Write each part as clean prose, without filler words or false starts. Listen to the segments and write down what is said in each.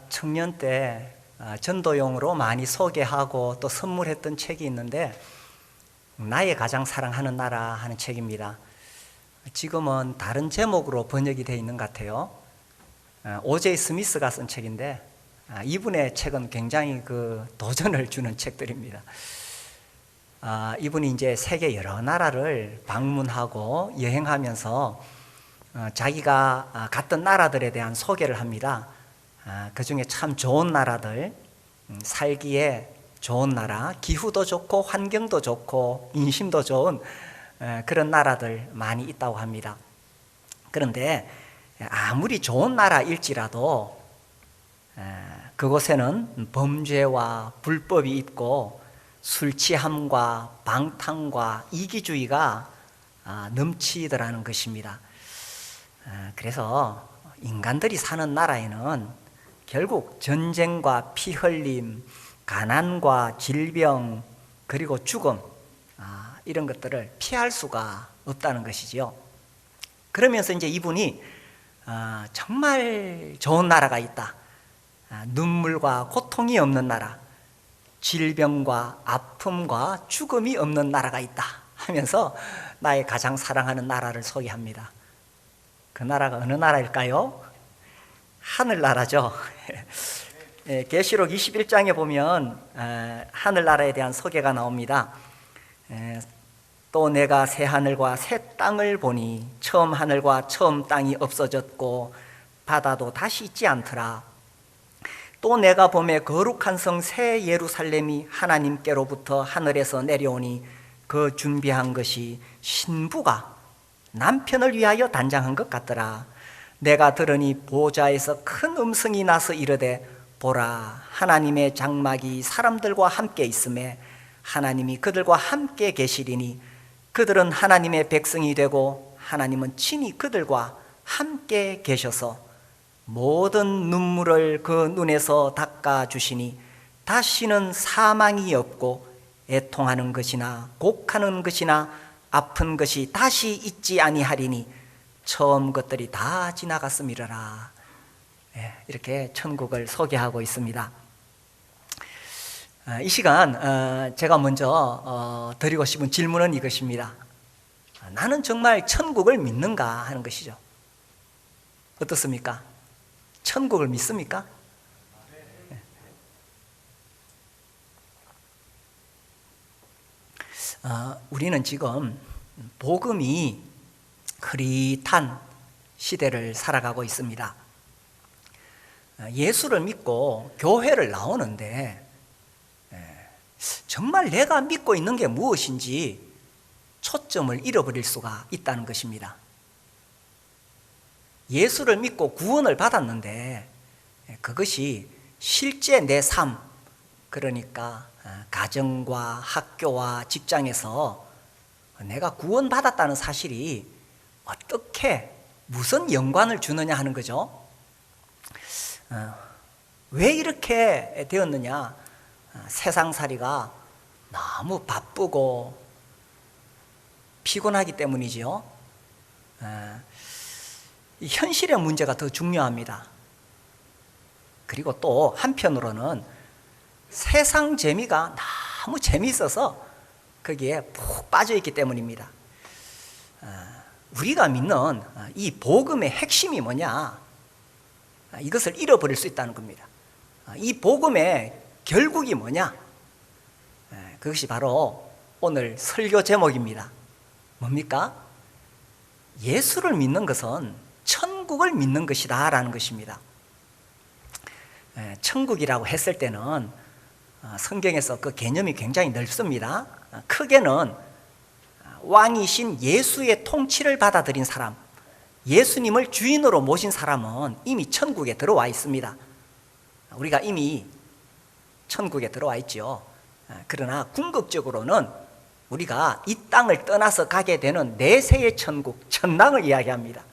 청년 때 전도용으로 많이 소개하고 또 선물했던 책이 있는데 나의 가장 사랑하는 나라 하는 책입니다. 지금은 다른 제목으로 번역이 되어 있는 것 같아요. 오제이 스미스가 쓴 책인데 이분의 책은 굉장히 도전을 주는 책들입니다. 이분이 이제 세계 여러 나라를 방문하고 여행하면서 자기가 갔던 나라들에 대한 소개를 합니다. 그 중에 참 좋은 나라들, 살기에 좋은 나라, 기후도 좋고 환경도 좋고 인심도 좋은 그런 나라들 많이 있다고 합니다. 그런데 아무리 좋은 나라일지라도 그곳에는 범죄와 불법이 있고 술 취함과 방탕과 이기주의가 넘치더라는 것입니다. 그래서 인간들이 사는 나라에는 결국 전쟁과 피 흘림, 가난과 질병, 그리고 죽음, 이런 것들을 피할 수가 없다는 것이지요. 그러면서 이제 이분이 정말 좋은 나라가 있다. 눈물과 고통이 없는 나라, 질병과 아픔과 죽음이 없는 나라가 있다 하면서 나의 가장 사랑하는 나라를 소개합니다. 그 나라가 어느 나라일까요? 하늘나라죠. 계시록 21장에 보면 하늘나라에 대한 소개가 나옵니다. 또 내가 새 하늘과 새 땅을 보니 처음 하늘과 처음 땅이 없어졌고 바다도 다시 있지 않더라. 또 내가 보매 거룩한 성 새 예루살렘이 하나님께로부터 하늘에서 내려오니 그 준비한 것이 신부가 남편을 위하여 단장한 것 같더라. 내가 들으니 보좌에서 큰 음성이 나서 이르되 보라, 하나님의 장막이 사람들과 함께 있음에 하나님이 그들과 함께 계시리니 그들은 하나님의 백성이 되고 하나님은 친히 그들과 함께 계셔서 모든 눈물을 그 눈에서 닦아주시니 다시는 사망이 없고 애통하는 것이나 곡하는 것이나 아픈 것이 다시 있지 아니하리니 처음 것들이 다 지나갔음이러라. 이렇게 천국을 소개하고 있습니다. 이 시간 제가 먼저 드리고 싶은 질문은 이것입니다. 나는 정말 천국을 믿는가 하는 것이죠. 어떻습니까? 천국을 믿습니까? 우리는 지금 복음이 흐릿한 시대를 살아가고 있습니다. 예수를 믿고 교회를 나오는데 정말 내가 믿고 있는 게 무엇인지 초점을 잃어버릴 수가 있다는 것입니다. 예수를 믿고 구원을 받았는데 그것이 실제 내 삶, 그러니까 가정과 학교와 직장에서 내가 구원받았다는 사실이 어떻게 무슨 연관을 주느냐 하는 거죠. 왜 이렇게 되었느냐? 세상살이가 너무 바쁘고 피곤하기 때문이지요. 현실의 문제가 더 중요합니다. 그리고 또 한편으로는 세상 재미가 너무 재미있어서 거기에 푹 빠져있기 때문입니다. 우리가 믿는 이 복음의 핵심이 뭐냐? 이것을 잃어버릴 수 있다는 겁니다. 이 복음의 결국이 뭐냐? 그것이 바로 오늘 설교 제목입니다. 뭡니까? 예수를 믿는 것은 천국을 믿는 것이다 라는 것입니다. 천국이라고 했을 때는 성경에서 그 개념이 굉장히 넓습니다. 크게는 왕이신 예수의 통치를 받아들인 사람, 예수님을 주인으로 모신 사람은 이미 천국에 들어와 있습니다. 우리가 이미 천국에 들어와 있죠. 그러나 궁극적으로는 우리가 이 땅을 떠나서 가게 되는 내세의 천국, 천당을 이야기합니다.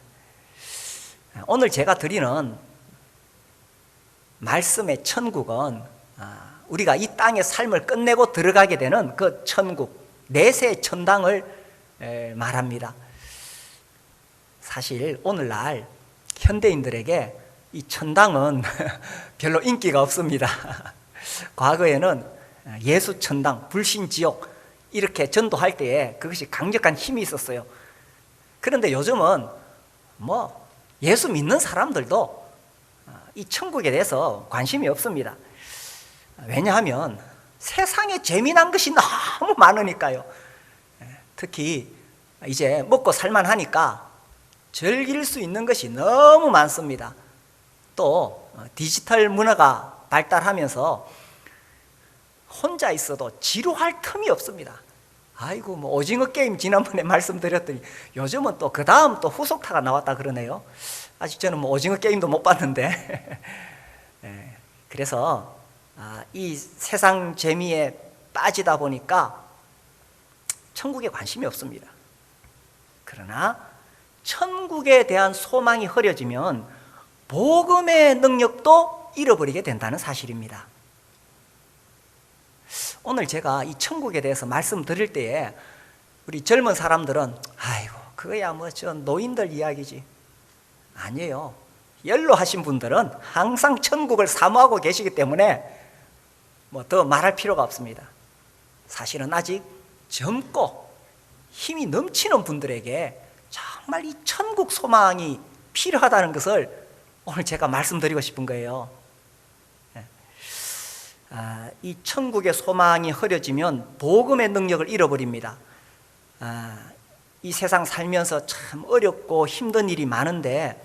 오늘 제가 드리는 말씀의 천국은 우리가 이 땅의 삶을 끝내고 들어가게 되는 그 천국, 내세의 천당을 말합니다. 사실 오늘날 현대인들에게 이 천당은 별로 인기가 없습니다. 과거에는 예수 천당, 불신 지옥 이렇게 전도할 때에 그것이 강력한 힘이 있었어요. 그런데 요즘은 뭐 예수 믿는 사람들도 이 천국에 대해서 관심이 없습니다. 왜냐하면 세상에 재미난 것이 너무 많으니까요. 특히 이제 먹고 살만하니까 즐길 수 있는 것이 너무 많습니다. 또 디지털 문화가 발달하면서 혼자 있어도 지루할 틈이 없습니다. 아이고, 뭐 오징어 게임 지난번에 말씀드렸더니 요즘은 또 그 다음 또 후속타가 나왔다 그러네요. 아직 저는 뭐 오징어 게임도 못 봤는데 그래서 이 세상 재미에 빠지다 보니까 천국에 관심이 없습니다. 그러나 천국에 대한 소망이 흐려지면 복음의 능력도 잃어버리게 된다는 사실입니다. 오늘 제가 이 천국에 대해서 말씀드릴 때에 우리 젊은 사람들은 아이고 그거야 뭐 저 노인들 이야기지. 아니에요. 연로하신 분들은 항상 천국을 사모하고 계시기 때문에 뭐 더 말할 필요가 없습니다. 사실은 아직 젊고 힘이 넘치는 분들에게 정말 이 천국 소망이 필요하다는 것을 오늘 제가 말씀드리고 싶은 거예요. 이 천국의 소망이 흐려지면 복음의 능력을 잃어버립니다. 이 세상 살면서 참 어렵고 힘든 일이 많은데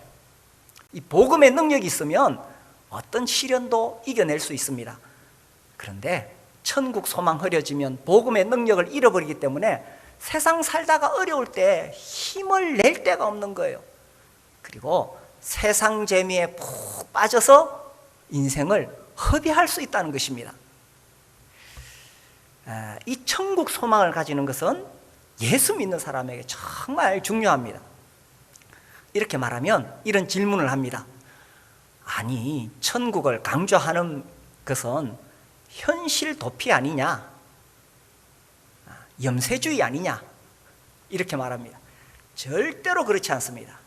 이 복음의 능력이 있으면 어떤 시련도 이겨낼 수 있습니다. 그런데 천국 소망 흐려지면 복음의 능력을 잃어버리기 때문에 세상 살다가 어려울 때 힘을 낼 데가 없는 거예요. 그리고 세상 재미에 푹 빠져서 인생을 허비할 수 있다는 것입니다. 이 천국 소망을 가지는 것은 예수 믿는 사람에게 정말 중요합니다. 이렇게 말하면 이런 질문을 합니다. 아니, 천국을 강조하는 것은 현실 도피 아니냐? 염세주의 아니냐? 이렇게 말합니다. 절대로 그렇지 않습니다.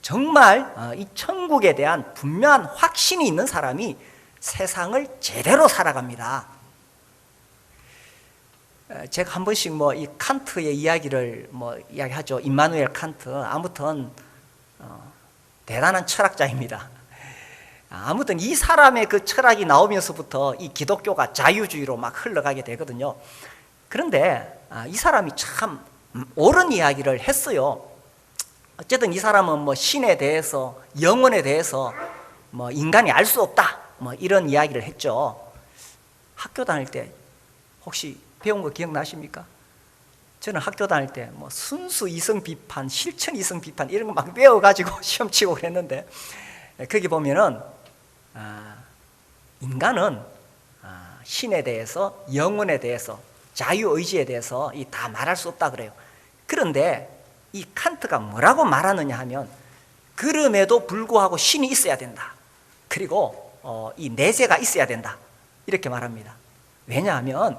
정말 이 천국에 대한 분명한 확신이 있는 사람이 세상을 제대로 살아갑니다. 제가 한 번씩 뭐 이 칸트의 이야기를 뭐 이야기하죠. 임마누엘 칸트. 아무튼 대단한 철학자입니다. 아무튼 이 사람의 그 철학이 나오면서부터 이 기독교가 자유주의로 막 흘러가게 되거든요. 그런데 이 사람이 참 옳은 이야기를 했어요. 어쨌든 이 사람은 뭐 신에 대해서, 영혼에 대해서 뭐 인간이 알 수 없다, 뭐 이런 이야기를 했죠. 학교 다닐 때 혹시 배운 거 기억나십니까? 저는 학교 다닐 때 뭐 순수 이성 비판, 실천 이성 비판 이런 거 막 외워가지고 시험 치고 그랬는데 거기 보면은 인간은 신에 대해서, 영혼에 대해서, 자유의지에 대해서 다 말할 수 없다 그래요. 그런데 이 칸트가 뭐라고 말하느냐 하면 그럼에도 불구하고 신이 있어야 된다. 그리고 이 내세가 있어야 된다. 이렇게 말합니다. 왜냐하면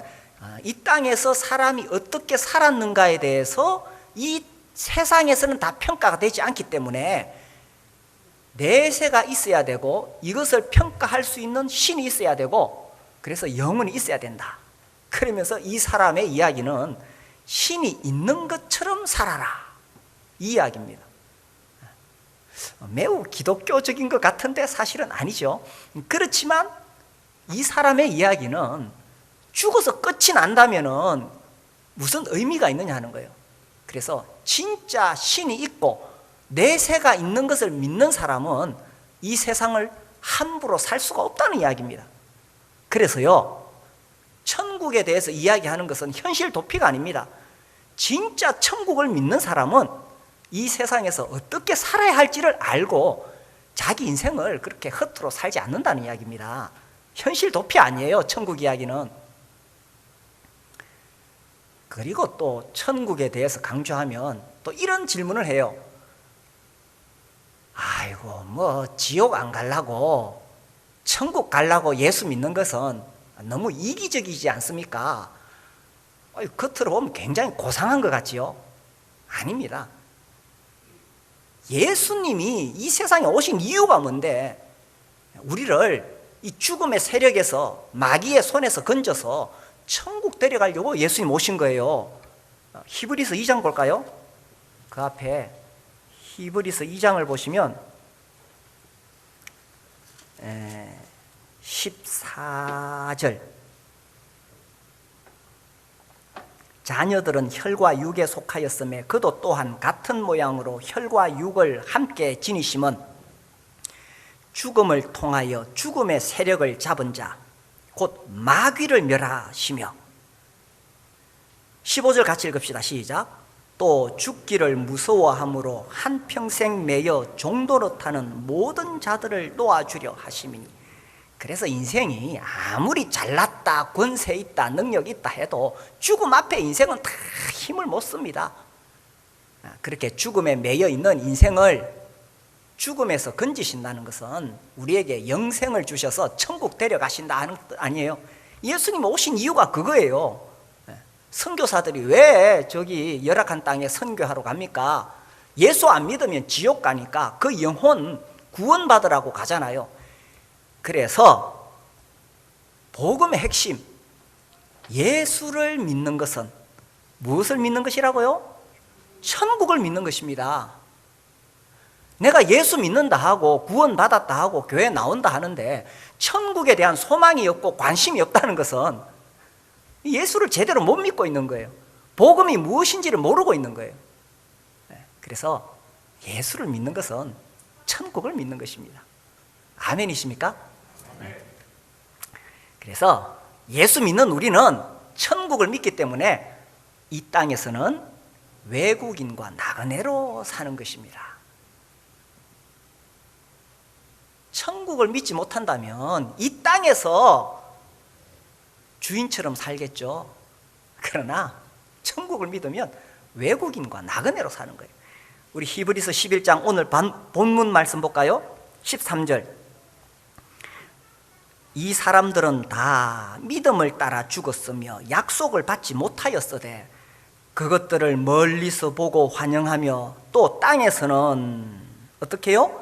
이 땅에서 사람이 어떻게 살았는가에 대해서 이 세상에서는 다 평가가 되지 않기 때문에 내세가 있어야 되고 이것을 평가할 수 있는 신이 있어야 되고 그래서 영혼이 있어야 된다. 그러면서 이 사람의 이야기는 신이 있는 것처럼 살아라, 이 이야기입니다. 매우 기독교적인 것 같은데 사실은 아니죠. 그렇지만 이 사람의 이야기는 죽어서 끝이 난다면은 무슨 의미가 있느냐 하는 거예요. 그래서 진짜 신이 있고 내세가 있는 것을 믿는 사람은 이 세상을 함부로 살 수가 없다는 이야기입니다. 그래서요, 천국에 대해서 이야기하는 것은 현실 도피가 아닙니다. 진짜 천국을 믿는 사람은 이 세상에서 어떻게 살아야 할지를 알고 자기 인생을 그렇게 허투루 살지 않는다는 이야기입니다. 현실 도피 아니에요, 천국 이야기는. 그리고 또 천국에 대해서 강조하면 또 이런 질문을 해요. 아이고, 뭐 지옥 안 가려고, 천국 가려고 예수 믿는 것은 너무 이기적이지 않습니까? 겉으로 보면 굉장히 고상한 것 같지요? 아닙니다. 예수님이 이 세상에 오신 이유가 뭔데? 우리를 이 죽음의 세력에서, 마귀의 손에서 건져서 천국 데려가려고 예수님 오신 거예요. 히브리서 2장 볼까요? 그 앞에 히브리서 2장을 보시면 14절, 자녀들은 혈과 육에 속하였음에 그도 또한 같은 모양으로 혈과 육을 함께 지니심은 죽음을 통하여 죽음의 세력을 잡은 자 곧 마귀를 멸하시며, 15절 같이 읽읍시다. 시작. 또 죽기를 무서워함으로 한평생 매여 종노릇하는 모든 자들을 놓아주려 하심이니. 그래서 인생이 아무리 잘났다, 권세 있다, 능력 있다 해도 죽음 앞에 인생은 다 힘을 못 씁니다. 그렇게 죽음에 매여 있는 인생을 죽음에서 건지신다는 것은 우리에게 영생을 주셔서 천국 데려가신다 하는 뜻 아니에요. 예수님 오신 이유가 그거예요. 선교사들이 왜 저기 열악한 땅에 선교하러 갑니까? 예수 안 믿으면 지옥 가니까 그 영혼 구원받으라고 가잖아요. 그래서 복음의 핵심, 예수를 믿는 것은 무엇을 믿는 것이라고요? 천국을 믿는 것입니다. 내가 예수 믿는다 하고 구원받았다 하고 교회 나온다 하는데 천국에 대한 소망이 없고 관심이 없다는 것은 예수를 제대로 못 믿고 있는 거예요. 복음이 무엇인지를 모르고 있는 거예요. 그래서 예수를 믿는 것은 천국을 믿는 것입니다. 아멘이십니까? 그래서 예수 믿는 우리는 천국을 믿기 때문에 이 땅에서는 외국인과 나그네로 사는 것입니다. 천국을 믿지 못한다면 이 땅에서 주인처럼 살겠죠. 그러나 천국을 믿으면 외국인과 나그네로 사는 거예요. 우리 히브리서 11장 오늘 본문 말씀 볼까요? 13절. 이 사람들은 다 믿음을 따라 죽었으며 약속을 받지 못하였으되 그것들을 멀리서 보고 환영하며 또 땅에서는 어떻게 해요?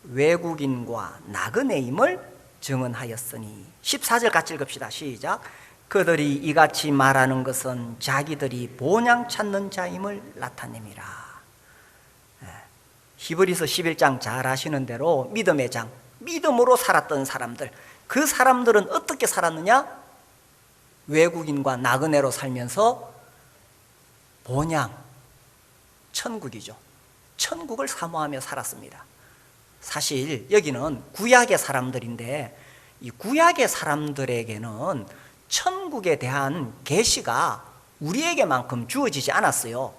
외국인과 나그네임을 증언하였으니. 14절 같이 읽읍시다. 시작. 그들이 이같이 말하는 것은 자기들이 본향 찾는 자임을 나타냅니다. 히브리서 11장 잘 아시는 대로 믿음의 장, 믿음으로 살았던 사람들, 그 사람들은 어떻게 살았느냐? 외국인과 나그네로 살면서 본향, 천국이죠. 천국을 사모하며 살았습니다. 사실 여기는 구약의 사람들인데 이 구약의 사람들에게는 천국에 대한 계시가 우리에게만큼 주어지지 않았어요.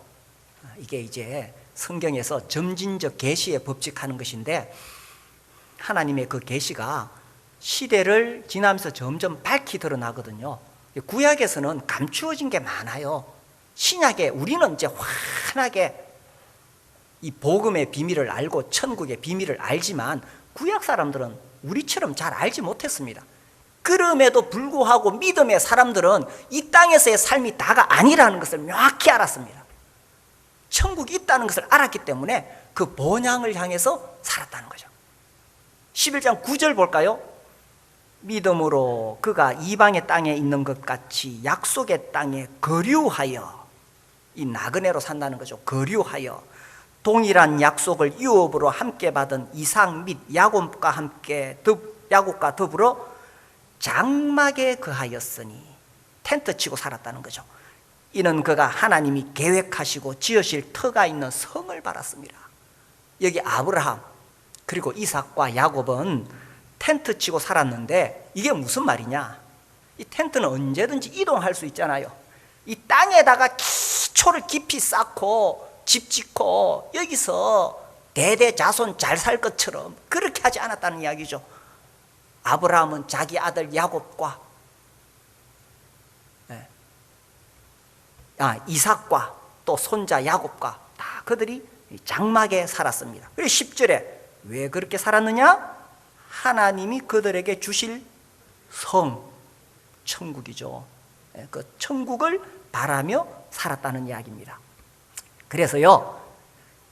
이게 이제 성경에서 점진적 계시의 법칙하는 것인데 하나님의 그 계시가 시대를 지나면서 점점 밝히 드러나거든요. 구약에서는 감추어진 게 많아요. 신약에 우리는 이제 환하게 이 복음의 비밀을 알고 천국의 비밀을 알지만 구약 사람들은 우리처럼 잘 알지 못했습니다. 그럼에도 불구하고 믿음의 사람들은 이 땅에서의 삶이 다가 아니라는 것을 명확히 알았습니다. 천국이 있다는 것을 알았기 때문에 그 본향을 향해서 살았다는 거죠. 11장 9절 볼까요? 믿음으로 그가 이방의 땅에 있는 것 같이 약속의 땅에 거류하여, 이 나그네로 산다는 거죠. 거류하여 동일한 약속을 유업으로 함께 받은 이삭 및 야곱과 더불어 장막에 거하였으니, 텐트 치고 살았다는 거죠. 이는 그가 하나님이 계획하시고 지으실 터가 있는 성을 바랐습니다. 여기 아브라함 그리고 이삭과 야곱은 텐트 치고 살았는데 이게 무슨 말이냐? 이 텐트는 언제든지 이동할 수 있잖아요. 이 땅에다가 기초를 깊이 쌓고 집 짓고 여기서 대대자손 잘 살 것처럼 그렇게 하지 않았다는 이야기죠. 아브라함은 자기 아들 야곱과 이삭과 또 손자 야곱과 다 그들이 장막에 살았습니다. 그리고 10절에 왜 그렇게 살았느냐? 하나님이 그들에게 주실 성, 천국이죠. 그 천국을 바라며 살았다는 이야기입니다. 그래서요,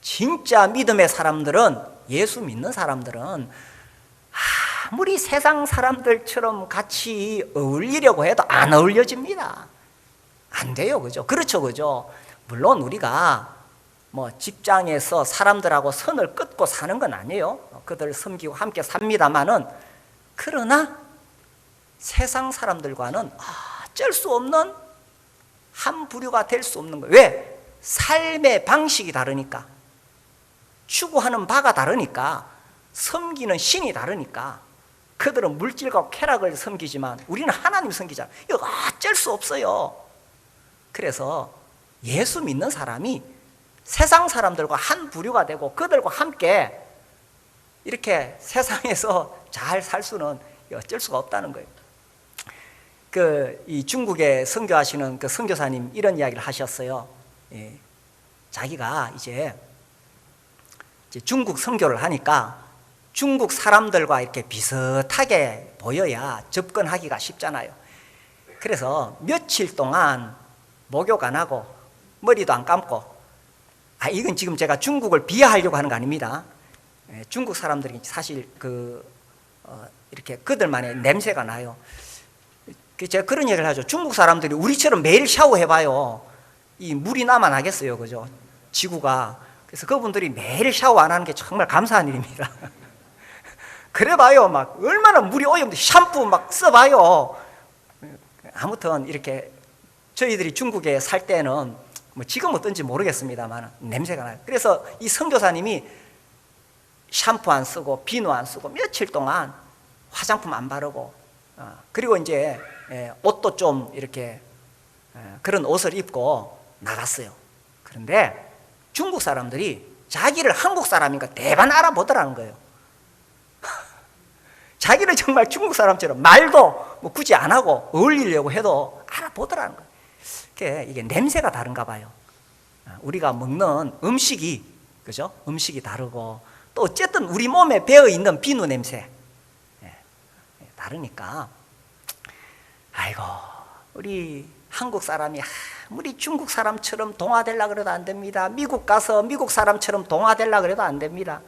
진짜 믿음의 사람들은, 예수 믿는 사람들은 아무리 세상 사람들처럼 같이 어울리려고 해도 안 어울려집니다. 안 돼요. 그죠? 그렇죠. 그죠? 물론 우리가 뭐 직장에서 사람들하고 선을 끊고 사는 건 아니에요. 그들 섬기고 함께 삽니다만은, 그러나 세상 사람들과는 어쩔 수 없는 한 부류가 될 수 없는 거예요. 왜? 삶의 방식이 다르니까, 추구하는 바가 다르니까, 섬기는 신이 다르니까. 그들은 물질과 쾌락을 섬기지만 우리는 하나님 섬기잖아요. 이거 어쩔 수 없어요. 그래서 예수 믿는 사람이 세상 사람들과 한 부류가 되고 그들과 함께 이렇게 세상에서 잘 살 수는 어쩔 수가 없다는 거예요. 이 중국에 선교하시는 그 선교사님 이런 이야기를 하셨어요. 자기가 이제 중국 선교를 하니까 중국 사람들과 이렇게 비슷하게 보여야 접근하기가 쉽잖아요. 그래서 며칠 동안 목욕 안 하고 머리도 안 감고, 이건 지금 제가 중국을 비하하려고 하는 거 아닙니다. 중국 사람들이 사실 이렇게 그들만의 냄새가 나요. 제가 그런 얘기를 하죠. 중국 사람들이 우리처럼 매일 샤워해봐요. 이 물이 나만 하겠어요. 그죠? 지구가. 그래서 그분들이 매일 샤워 안 하는 게 정말 감사한 일입니다. 그래봐요. 막 얼마나 물이 오염돼. 샴푸 막 써봐요. 아무튼 이렇게 저희들이 중국에 살 때는 뭐 지금 어떤지 모르겠습니다만 냄새가 나요. 그래서 이 선교사님이 샴푸 안 쓰고 비누 안 쓰고 며칠 동안 화장품 안 바르고, 그리고 이제 옷도 좀 이렇게 그런 옷을 입고 나갔어요. 그런데 중국 사람들이 자기를 한국 사람인가 대반 알아보더라는 거예요. 자기를 정말 중국 사람처럼 말도 뭐 굳이 안 하고 어울리려고 해도 알아보더라는 거예요. 이게 냄새가 다른가 봐요. 우리가 먹는 음식이, 그죠? 음식이 다르고, 또 어쨌든 우리 몸에 배어 있는 비누 냄새 다르니까, 아이고 우리 한국 사람이 아무리 중국 사람처럼 동화되려고 그래도 안 됩니다. 미국 가서 미국 사람처럼 동화되려고 그래도 안 됩니다.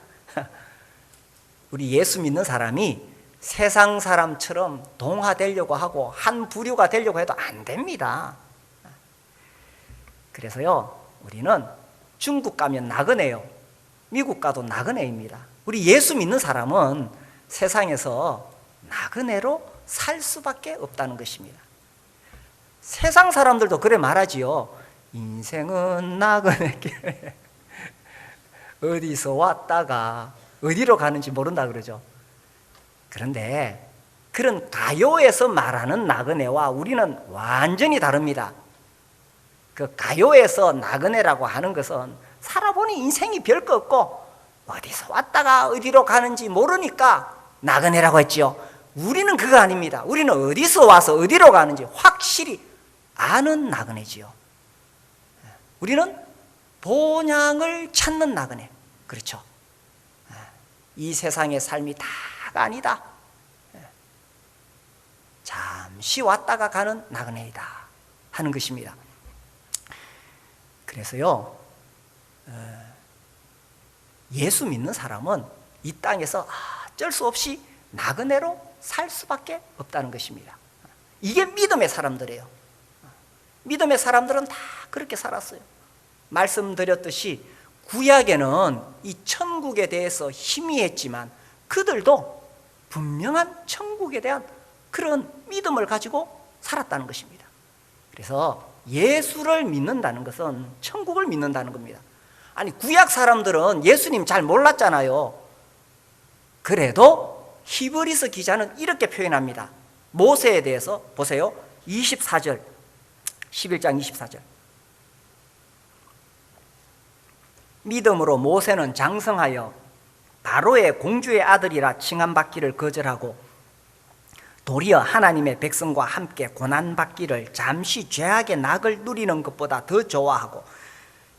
우리 예수 믿는 사람이 세상 사람처럼 동화되려고 하고 한 부류가 되려고 해도 안 됩니다. 그래서요, 우리는 중국 가면 나그네요, 미국 가도 나그네입니다. 우리 예수 믿는 사람은 세상에서 나그네로 살 수밖에 없다는 것입니다. 세상 사람들도 그래 말하지요. 인생은 나그네길. 어디서 왔다가 어디로 가는지 모른다 그러죠. 그런데 그런 가요에서 말하는 나그네와 우리는 완전히 다릅니다. 그 가요에서 나그네라고 하는 것은 살아보니 인생이 별거 없고 어디서 왔다가 어디로 가는지 모르니까 나그네라고 했지요. 우리는 그거 아닙니다. 우리는 어디서 와서 어디로 가는지 확실히 아는 나그네지요. 우리는 본향을 찾는 나그네. 그렇죠. 이 세상의 삶이 다가 아니다. 잠시 왔다가 가는 나그네이다 하는 것입니다. 그래서요, 예수 믿는 사람은 이 땅에서 어쩔 수 없이 나그네로 살 수밖에 없다는 것입니다. 이게 믿음의 사람들이에요. 믿음의 사람들은 다 그렇게 살았어요. 말씀드렸듯이 구약에는 이 천국에 대해서 희미했지만 그들도 분명한 천국에 대한 그런 믿음을 가지고 살았다는 것입니다. 그래서 예수를 믿는다는 것은 천국을 믿는다는 겁니다. 아니, 구약 사람들은 예수님 잘 몰랐잖아요. 그래도 히브리서 기자는 이렇게 표현합니다. 모세에 대해서 보세요. 24절, 11장 24절. 믿음으로 모세는 장성하여 바로의 공주의 아들이라 칭함받기를 거절하고 도리어 하나님의 백성과 함께 고난받기를 잠시 죄악의 낙을 누리는 것보다 더 좋아하고,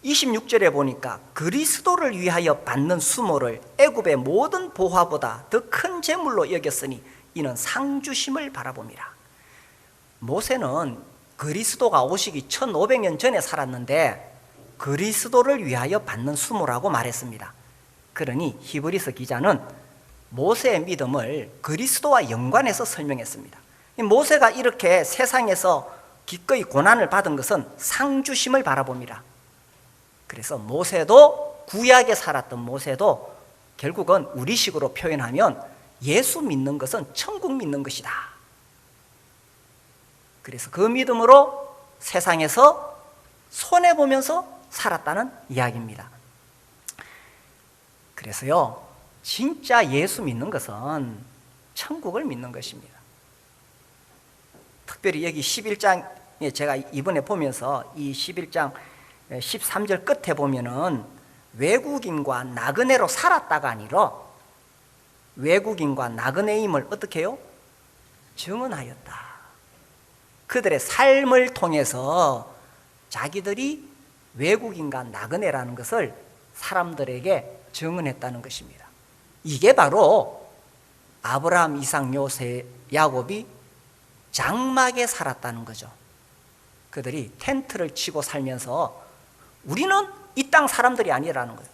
26절에 보니까 그리스도를 위하여 받는 수모를 애굽의 모든 보화보다 더 큰 재물로 여겼으니 이는 상주심을 바라봅니다. 모세는 그리스도가 오시기 1500년 전에 살았는데 그리스도를 위하여 받는 수모라고 말했습니다. 그러니 히브리서 기자는 모세의 믿음을 그리스도와 연관해서 설명했습니다. 모세가 이렇게 세상에서 기꺼이 고난을 받은 것은 상주심을 바라봅니다. 그래서 모세도, 구약에 살았던 모세도 결국은 우리식으로 표현하면 예수 믿는 것은 천국 믿는 것이다. 그래서 그 믿음으로 세상에서 손해보면서 살았다는 이야기입니다. 그래서요, 진짜 예수 믿는 것은 천국을 믿는 것입니다. 특별히 여기 11장에 제가 이번에 보면서 이 11장 13절 끝에 보면은 외국인과 나그네로 살았다가 아니라 외국인과 나그네임을 어떻게 해요? 증언하였다. 그들의 삶을 통해서 자기들이 외국인과 나그네라는 것을 사람들에게 증언했다는 것입니다. 이게 바로 아브라함, 이삭, 요셉, 야곱이 장막에 살았다는 거죠. 그들이 텐트를 치고 살면서 우리는 이 땅 사람들이 아니라는 거예요.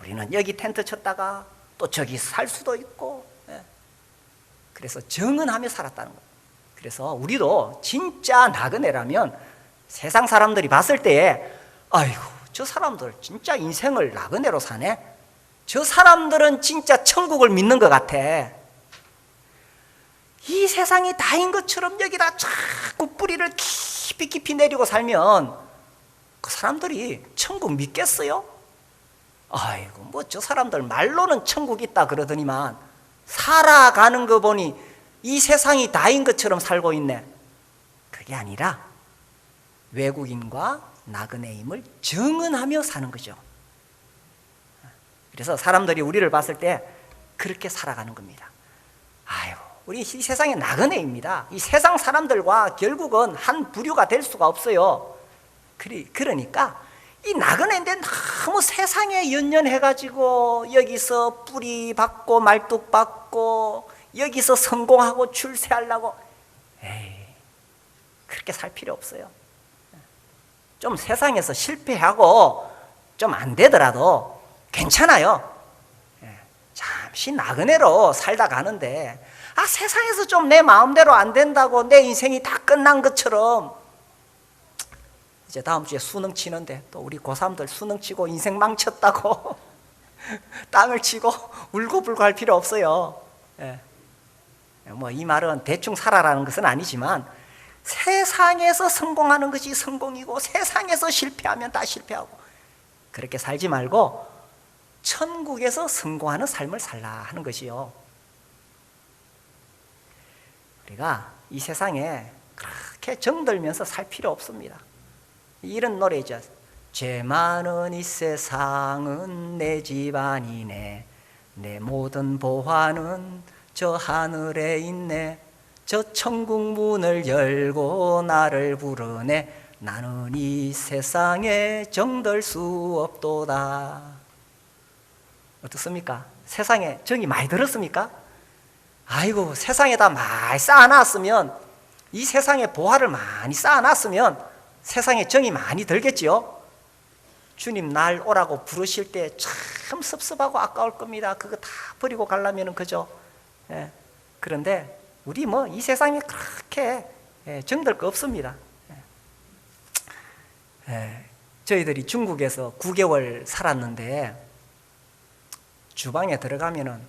우리는 여기 텐트 쳤다가 또 저기 살 수도 있고, 그래서 증언하며 살았다는 거예요. 그래서 우리도 진짜 나그네라면 세상 사람들이 봤을 때에 아이고, 저 사람들 진짜 인생을 나그네로 사네. 저 사람들은 진짜 천국을 믿는 것 같아. 이 세상이 다인 것처럼 여기다 자꾸 뿌리를 깊이 내리고 살면 그 사람들이 천국 믿겠어요? 아이고, 뭐 저 사람들 말로는 천국 있다 그러더니만 살아가는 거 보니 이 세상이 다인 것처럼 살고 있네. 그게 아니라 외국인과 나그네임을 증언하며 사는 거죠. 그래서 사람들이 우리를 봤을 때 그렇게 살아가는 겁니다. 아이고, 우리 이 세상의 나그네입니다. 이 세상 사람들과 결국은 한 부류가 될 수가 없어요. 그러니까 이 나그네인데 너무 세상에 연연해가지고 여기서 뿌리 받고 말뚝 받고 여기서 성공하고 출세하려고, 에이, 그렇게 살 필요 없어요. 좀 세상에서 실패하고 좀 안 되더라도 괜찮아요. 잠시 나그네로 살다 가는데 세상에서 좀 내 마음대로 안 된다고 내 인생이 다 끝난 것처럼, 이제 다음 주에 수능 치는데 또 우리 고3들 수능 치고 인생 망쳤다고 땅을 치고 울고불고 할 필요 없어요. 뭐 이 말은 대충 살아라는 것은 아니지만 세상에서 성공하는 것이 성공이고 세상에서 실패하면 다 실패하고 그렇게 살지 말고 천국에서 성공하는 삶을 살라 하는 것이요. 우리가 이 세상에 그렇게 정들면서 살 필요 없습니다. 이런 노래죠. 죄 많은 이 세상은 내 집안이네. 내 모든 보화는 저 하늘에 있네. 저 천국 문을 열고 나를 부르네. 나는 이 세상에 정들 수 없도다. 어떻습니까? 세상에 정이 많이 들었습니까? 아이고, 세상에다 많이 쌓아놨으면, 이 세상에 보화를 많이 쌓아놨으면 세상에 정이 많이 들겠지요. 주님 날 오라고 부르실 때 참 섭섭하고 아까울 겁니다. 그거 다 버리고 가려면 그죠. 그런데 우리 뭐 이 세상에 그렇게 정들 거 없습니다. 저희들이 중국에서 9개월 살았는데 주방에 들어가면은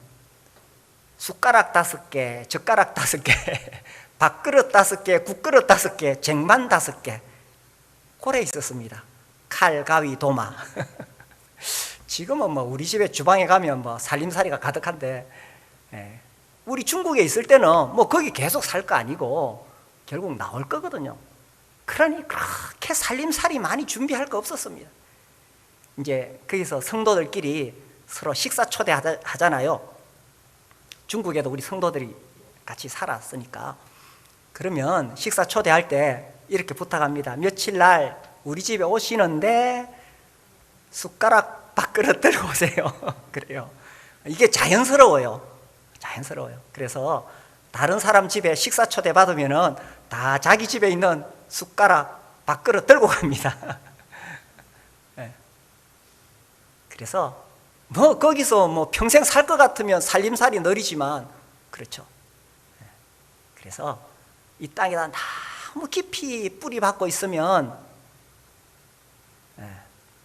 숟가락 5개, 젓가락 5개, 밥그릇 5개, 국그릇 5개, 쟁반 5개 고래 있었습니다. 칼, 가위, 도마. 지금은 뭐 우리 집에 주방에 가면 뭐 살림살이가 가득한데, 우리 중국에 있을 때는 뭐 거기 계속 살 거 아니고 결국 나올 거거든요. 그러니 그렇게 살림살이 많이 준비할 거 없었습니다. 이제 거기서 성도들끼리 서로 식사 초대하잖아요. 중국에도 우리 성도들이 같이 살았으니까. 그러면 식사 초대할 때 이렇게 부탁합니다. 며칠 날 우리 집에 오시는데 숟가락 밥그릇 들고 오세요. 그래요. 이게 자연스러워요. 그래서 다른 사람 집에 식사 초대 받으면은 다 자기 집에 있는 숟가락 밥그릇 들고 갑니다. 그래서 뭐 거기서 뭐 평생 살 것 같으면 살림살이 느리지만, 그렇죠. 그래서 이 땅에다 너무 깊이 뿌리 박고 있으면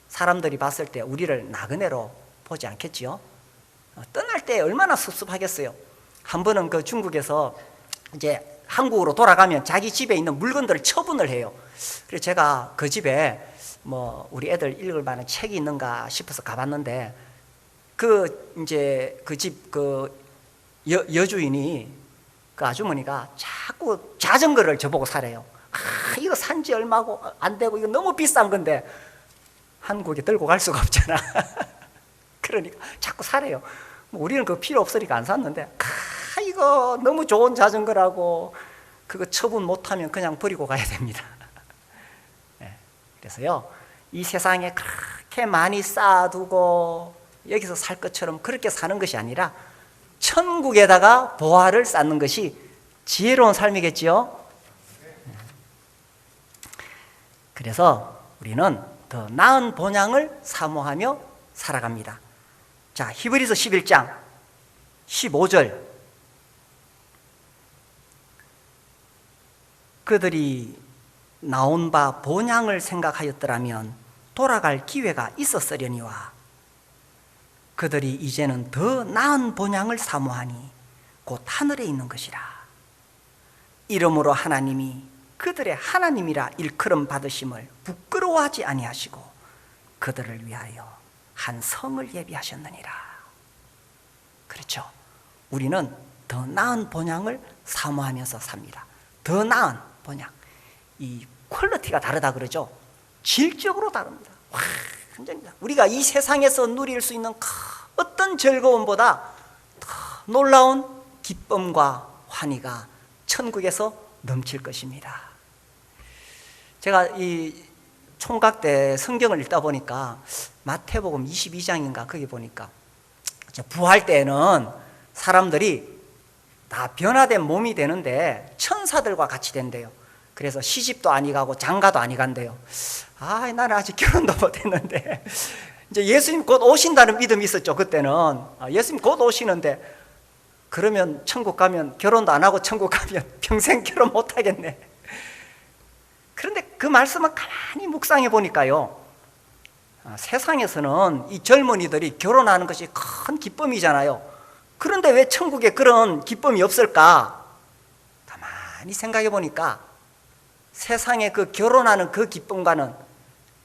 사람들이 봤을 때 우리를 나그네로 보지 않겠지요. 떠날 때 얼마나 섭섭하겠어요. 한 번은 그 중국에서 이제 한국으로 돌아가면 자기 집에 있는 물건들을 처분을 해요. 그래서 제가 그 집에 뭐 우리 애들 읽을 만한 책이 있는가 싶어서 가봤는데, 이제 그 집 여주인이, 그 아주머니가 자꾸 자전거를 저보고 사래요. 이거 산지 얼마고 안 되고 이거 너무 비싼 건데 한국에 들고 갈 수가 없잖아. 그러니까 자꾸 사래요. 뭐 우리는 그거 필요 없으니까 안 샀는데, 이거 너무 좋은 자전거라고 그거 처분 못하면 그냥 버리고 가야 됩니다. 그래서요, 이 세상에 그렇게 많이 쌓아두고 여기서 살 것처럼 그렇게 사는 것이 아니라 천국에다가 보화를 쌓는 것이 지혜로운 삶이겠지요. 그래서 우리는 더 나은 본향을 사모하며 살아갑니다. 자, 히브리서 11장 15절. 그들이 나온 바 본향을 생각하였더라면 돌아갈 기회가 있었으려니와 그들이 이제는 더 나은 본향을 사모하니 곧 하늘에 있는 것이라. 이러므로 하나님이 그들의 하나님이라 일컬음 받으심을 부끄러워하지 아니하시고 그들을 위하여 한 성을 예비하셨느니라. 그렇죠. 우리는 더 나은 본향을 사모하면서 삽니다. 더 나은 본향. 이 퀄리티가 다르다 그러죠. 질적으로 다릅니다. 완전입니다. 우리가 이 세상에서 누릴 수 있는 어떤 즐거움보다 더 놀라운 기쁨과 환희가 천국에서 넘칠 것입니다. 제가 이 총각 때 성경을 읽다 보니까 마태복음 22장인가 거기 보니까 부활 때는 사람들이 다 변화된 몸이 되는데 천사들과 같이 된대요. 그래서 시집도 아니 가고 장가도 아니 간대요. 나는 아직 결혼도 못했는데 이제 예수님 곧 오신다는 믿음이 있었죠. 그때는 예수님 곧 오시는데 그러면 천국 가면 결혼도 안 하고 천국 가면 평생 결혼 못 하겠네. 그런데 그 말씀을 가만히 묵상해 보니까요, 세상에서는 이 젊은이들이 결혼하는 것이 큰 기쁨이잖아요. 그런데 왜 천국에 그런 기쁨이 없을까? 가만히 생각해 보니까 세상에 그 결혼하는 그 기쁨과는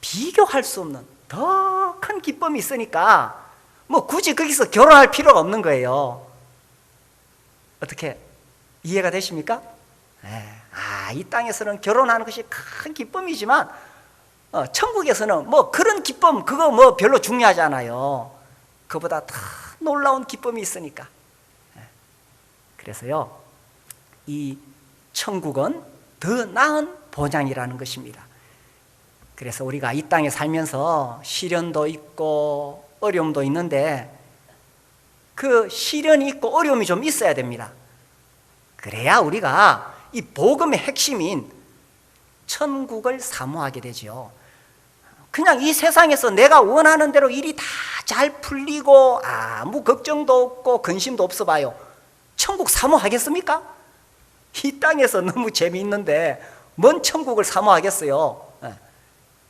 비교할 수 없는 더 큰 기쁨이 있으니까 뭐 굳이 거기서 결혼할 필요가 없는 거예요. 어떻게 이해가 되십니까? 이 땅에서는 결혼하는 것이 큰 기쁨이지만 천국에서는 뭐 그런 기쁨 그거 뭐 별로 중요하지 않아요. 그보다 더 놀라운 기쁨이 있으니까. 그래서요, 이 천국은 더 나은 본향이라는 것입니다. 그래서 우리가 이 땅에 살면서 시련도 있고 어려움도 있는데 그 시련이 있고 어려움이 좀 있어야 됩니다. 그래야 우리가 이 복음의 핵심인 천국을 사모하게 되죠. 그냥 이 세상에서 내가 원하는 대로 일이 다 잘 풀리고 아무 걱정도 없고 근심도 없어 봐요. 천국 사모하겠습니까? 이 땅에서 너무 재미있는데 뭔 천국을 사모하겠어요.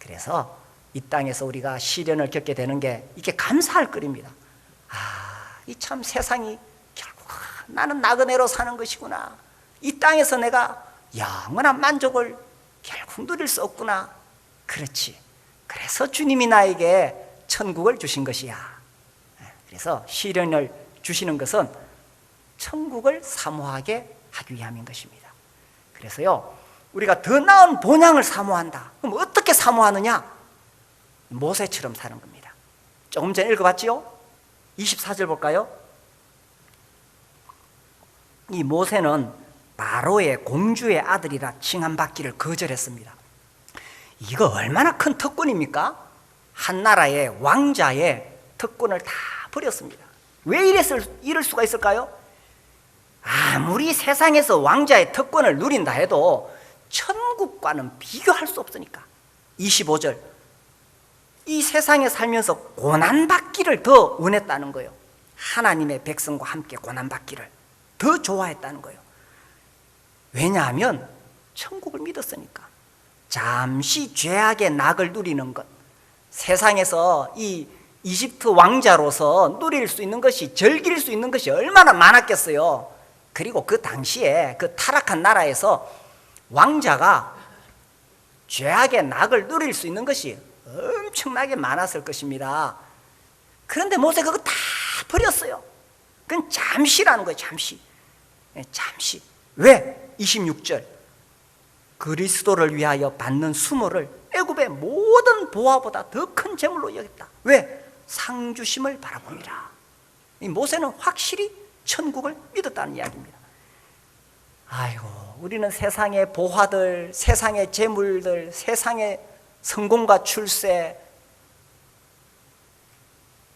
그래서 이 땅에서 우리가 시련을 겪게 되는 게 이게 감사할 거리입니다. 이 참 세상이 결국 나는 나그네로 사는 것이구나. 이 땅에서 내가 영원한 만족을 결국 누릴 수 없구나. 그렇지. 그래서 주님이 나에게 천국을 주신 것이야. 그래서 시련을 주시는 것은 천국을 사모하게 하기 위함인 것입니다. 그래서요, 우리가 더 나은 본향을 사모한다. 그럼 어떻게 사모하느냐? 모세처럼 사는 겁니다. 조금 전에 읽어봤지요? 24절 볼까요? 이 모세는 바로의 공주의 아들이라 칭함받기를 거절했습니다. 이거 얼마나 큰 특권입니까? 한 나라의 왕자의 특권을 다 버렸습니다. 왜 이럴 수가 있을까요? 아무리 세상에서 왕자의 특권을 누린다 해도 천국과는 비교할 수 없으니까. 25절, 이 세상에 살면서 고난받기를 더 원했다는 거예요. 하나님의 백성과 함께 고난받기를 더 좋아했다는 거예요. 왜냐하면 천국을 믿었으니까. 잠시 죄악의 낙을 누리는 것, 세상에서 이 이집트 왕자로서 누릴 수 있는 것이, 즐길 수 있는 것이 얼마나 많았겠어요. 그리고 그 당시에 그 타락한 나라에서 왕자가 죄악의 낙을 누릴 수 있는 것이 엄청나게 많았을 것입니다. 그런데 모세 그거 다 버렸어요. 그건 잠시라는 거예요. 잠시. 잠시. 왜? 26절 그리스도를 위하여 받는 수모를 애굽의 모든 보화보다 더 큰 재물로 여겼다. 왜? 상주심을 바라봅니다. 이 모세는 확실히 천국을 믿었다는 이야기입니다. 아이고, 우리는 세상의 보화들, 세상의 재물들, 세상의 성공과 출세,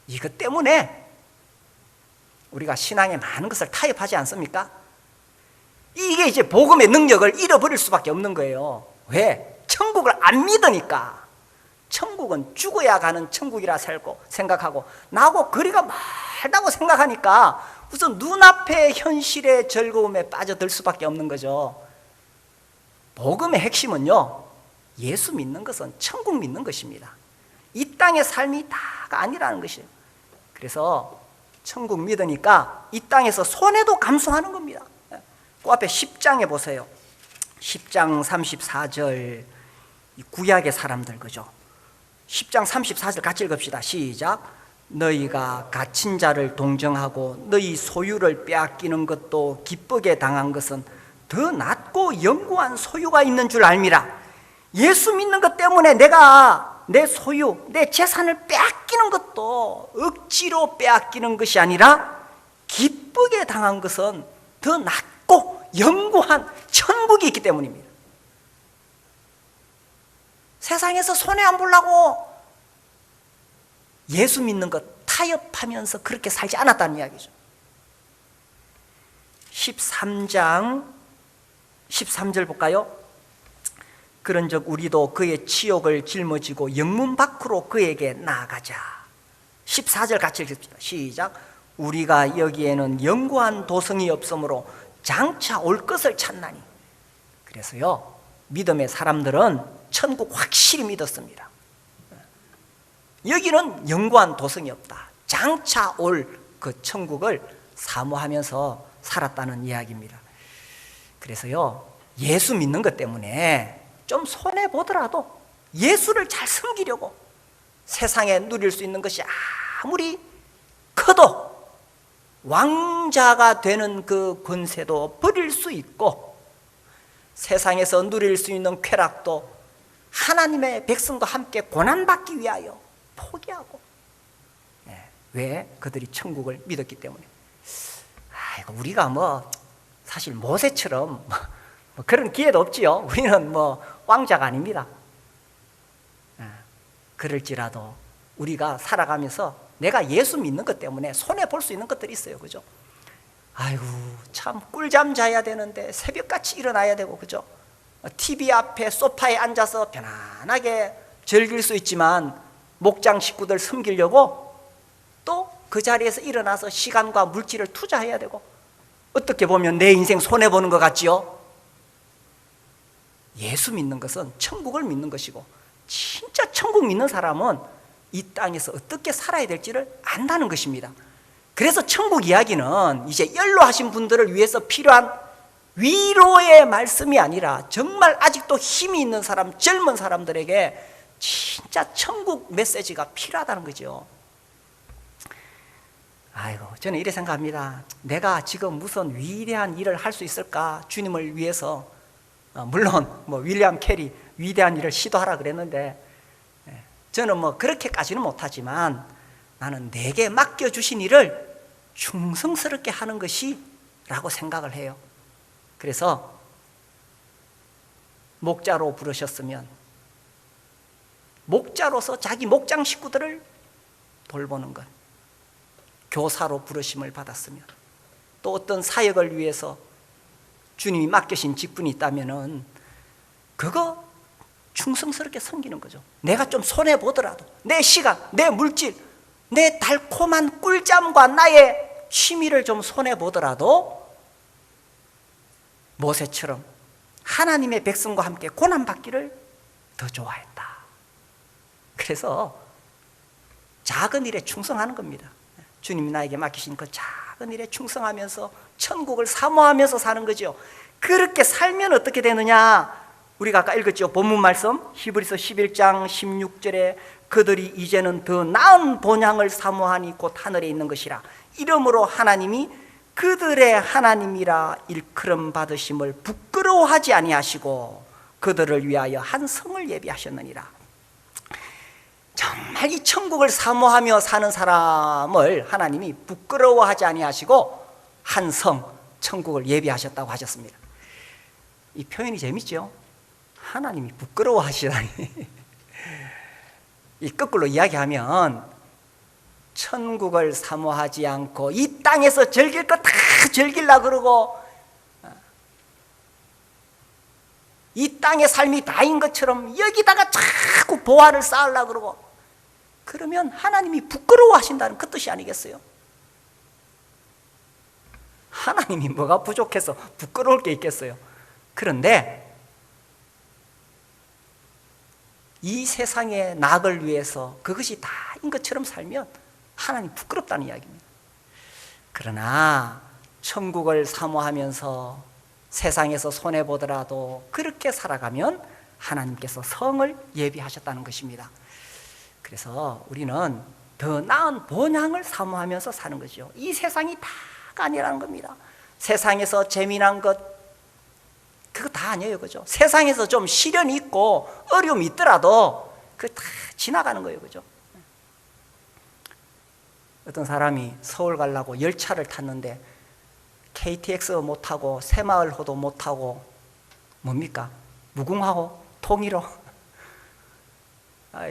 이것 때문에 우리가 신앙에 많은 것을 타협하지 않습니까? 이게 이제 복음의 능력을 잃어버릴 수밖에 없는 거예요. 왜? 천국을 안 믿으니까. 천국은 죽어야 가는 천국이라 생각하고 나하고 거리가 멀다고 생각하니까 우선 눈앞의 현실의 즐거움에 빠져들 수밖에 없는 거죠. 복음의 핵심은요, 예수 믿는 것은 천국 믿는 것입니다. 이 땅의 삶이 다가 아니라는 것이에요. 그래서 천국 믿으니까 이 땅에서 손해도 감수하는 겁니다. 그 앞에 10장에 보세요. 10장 34절, 구약의 사람들, 그죠? 10장 34절 같이 읽읍시다. 시작. 너희가 갇힌 자를 동정하고 너희 소유를 빼앗기는 것도 기쁘게 당한 것은 더 낫고 영구한 소유가 있는 줄 알미라. 예수 믿는 것 때문에 내가 내 소유, 내 재산을 빼앗기는 것도 억지로 빼앗기는 것이 아니라 기쁘게 당한 것은 더 낫고 영구한 천국이 있기 때문입니다. 세상에서 손해 안 보려고 예수 믿는 것 타협하면서 그렇게 살지 않았다는 이야기죠. 13장 13절 볼까요? 그런즉 우리도 그의 치욕을 짊어지고 영문 밖으로 그에게 나아가자. 14절 같이 읽읍시다. 시작. 우리가 여기에는 영구한 도성이 없으므로 장차 올 것을 찾나니. 그래서요, 믿음의 사람들은 천국 확실히 믿었습니다. 여기는 영구한 도성이 없다. 장차 올 그 천국을 사모하면서 살았다는 이야기입니다. 그래서요, 예수 믿는 것 때문에 좀 손해보더라도 예수를 잘 섬기려고 세상에 누릴 수 있는 것이 아무리 커도 왕자가 되는 그 권세도 버릴 수 있고 세상에서 누릴 수 있는 쾌락도 하나님의 백성과 함께 고난받기 위하여 포기하고, 왜? 그들이 천국을 믿었기 때문에. 아이고, 우리가 사실 모세처럼 그런 기회도 없지요. 우리는 왕자가 아닙니다. 그럴지라도 우리가 살아가면서 내가 예수 믿는 것 때문에 손해 볼 수 있는 것들이 있어요. 그죠? 아이고, 참 꿀잠 자야 되는데 새벽같이 일어나야 되고, 그죠? TV 앞에 소파에 앉아서 편안하게 즐길 수 있지만 목장 식구들 섬기려고 또 그 자리에서 일어나서 시간과 물질을 투자해야 되고, 어떻게 보면 내 인생 손해보는 것 같지요? 예수 믿는 것은 천국을 믿는 것이고, 진짜 천국 믿는 사람은 이 땅에서 어떻게 살아야 될지를 안다는 것입니다. 그래서 천국 이야기는 이제 연로하신 분들을 위해서 필요한 위로의 말씀이 아니라 정말 아직도 힘이 있는 사람, 젊은 사람들에게 진짜 천국 메시지가 필요하다는 거죠. 아이고, 저는 이렇게 생각합니다. 내가 지금 무슨 위대한 일을 할 수 있을까? 주님을 위해서. 물론 윌리엄 캐리 위대한 일을 시도하라 그랬는데, 저는 그렇게까지는 못하지만 나는 내게 맡겨주신 일을 충성스럽게 하는 것이라고 생각을 해요. 그래서 목자로 부르셨으면 목자로서 자기 목장 식구들을 돌보는 것, 교사로 부르심을 받았으면, 또 어떤 사역을 위해서 주님이 맡기신 직분이 있다면은 그거 충성스럽게 섬기는 거죠. 내가 좀 손해보더라도 내 시간, 내 물질, 내 달콤한 꿀잠과 나의 취미를 좀 손해보더라도 모세처럼 하나님의 백성과 함께 고난받기를 더 좋아했다. 그래서 작은 일에 충성하는 겁니다. 주님이 나에게 맡기신 그 작은 일에 충성하면서 천국을 사모하면서 사는 거죠. 그렇게 살면 어떻게 되느냐? 우리가 아까 읽었죠. 본문 말씀 히브리서 11장 16절에 그들이 이제는 더 나은 본향을 사모하니 곧 하늘에 있는 것이라. 이러므로 하나님이 그들의 하나님이라 일컬음 받으심을 부끄러워하지 아니하시고 그들을 위하여 한 성을 예비하셨느니라. 정말 이 천국을 사모하며 사는 사람을 하나님이 부끄러워하지 아니하시고 한 성, 천국을 예비하셨다고 하셨습니다. 이 표현이 재밌죠? 하나님이 부끄러워하시다니. 이 거꾸로 이야기하면 천국을 사모하지 않고 이 땅에서 즐길 거 다 즐기려고 그러고 이 땅의 삶이 다인 것처럼 여기다가 자꾸 보화를 쌓으려고 그러고 그러면 하나님이 부끄러워하신다는 그 뜻이 아니겠어요? 하나님이 뭐가 부족해서 부끄러울 게 있겠어요? 그런데 이 세상의 낙을 위해서 그것이 다인 것처럼 살면 하나님 부끄럽다는 이야기입니다. 그러나 천국을 사모하면서 세상에서 손해보더라도 그렇게 살아가면 하나님께서 성을 예비하셨다는 것입니다. 그래서 우리는 더 나은 본향을 사모하면서 사는 거죠. 이 세상이 다가 아니라는 겁니다. 세상에서 재미난 것 그거 다 아니에요, 그죠? 세상에서 좀 시련이 있고 어려움이 있더라도 그거 다 지나가는 거예요, 그죠? 어떤 사람이 서울 가려고 열차를 탔는데 KTX 못 타고 새마을호도 못 타고 뭡니까? 무궁화호, 통일호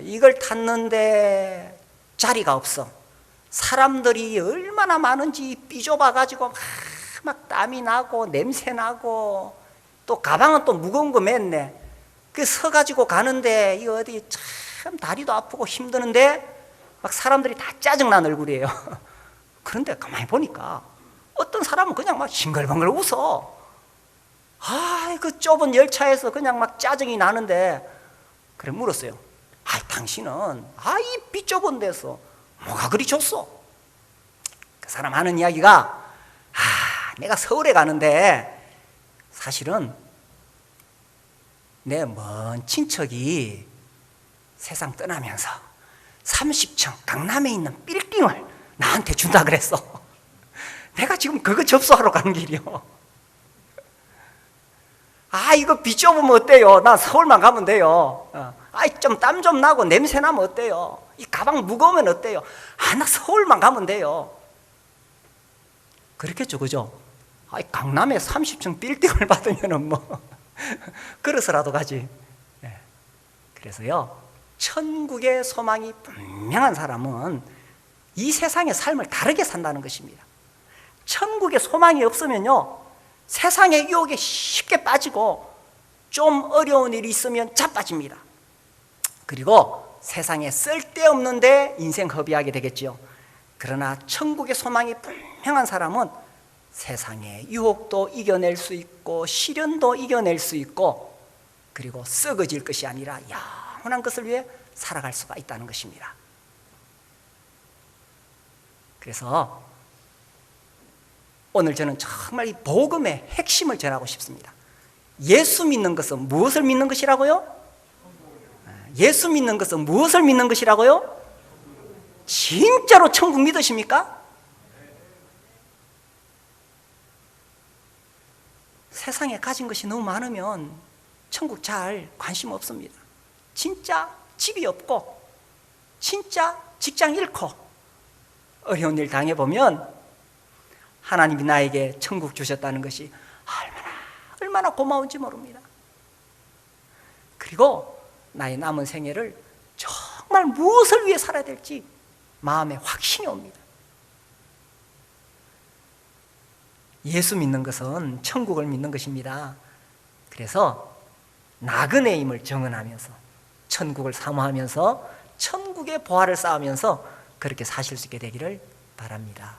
이걸 탔는데 자리가 없어. 사람들이 얼마나 많은지 삐좁아가지고 막 땀이 나고 냄새 나고 또 가방은 또 무거운 거 맸네. 그 서가지고 가는데 이 어디 참 다리도 아프고 힘드는데 막 사람들이 다 짜증난 얼굴이에요. 그런데 가만히 보니까 어떤 사람은 그냥 막 싱글벙글 웃어. 그 좁은 열차에서 그냥 막 짜증이 나는데 그래 물었어요. 당신은 이 비좁은 데서 뭐가 그리 좋소? 그 사람 하는 이야기가 내가 서울에 가는데 사실은 내 먼 친척이 세상 떠나면서 30층 강남에 있는 빌딩을 나한테 준다 그랬어. 내가 지금 그거 접수하러 가는 길이요. 이거 비좁으면 어때요? 나 서울만 가면 돼요. 좀 땀 좀 나고 냄새 나면 어때요? 이 가방 무거우면 어때요? 나 서울만 가면 돼요. 그렇겠죠, 그죠? 강남에 30층 빌딩을 받으면은 뭐 그래서라도 가지. 그래서요, 천국의 소망이 분명한 사람은 이 세상의 삶을 다르게 산다는 것입니다. 천국의 소망이 없으면요, 세상의 유혹에 쉽게 빠지고 좀 어려운 일이 있으면 자빠집니다. 그리고 세상에 쓸데없는데 인생 허비하게 되겠죠. 그러나 천국의 소망이 분명한 사람은 세상의 유혹도 이겨낼 수 있고 시련도 이겨낼 수 있고 그리고 썩어질 것이 아니라 영원한 것을 위해 살아갈 수가 있다는 것입니다. 그래서 오늘 저는 정말 이 복음의 핵심을 전하고 싶습니다. 예수 믿는 것은 무엇을 믿는 것이라고요? 예수 믿는 것은 무엇을 믿는 것이라고요? 진짜로 천국 믿으십니까? 세상에 가진 것이 너무 많으면 천국 잘 관심 없습니다. 진짜 집이 없고 진짜 직장 잃고 어려운 일 당해보면 하나님이 나에게 천국 주셨다는 것이 얼마나 고마운지 모릅니다. 그리고 나의 남은 생애를 정말 무엇을 위해 살아야 될지 마음에 확신이 옵니다. 예수 믿는 것은 천국을 믿는 것입니다. 그래서 나그네임을 정언하면서 천국을 사모하면서 천국의 보화를 쌓으면서 그렇게 사실 수 있게 되기를 바랍니다.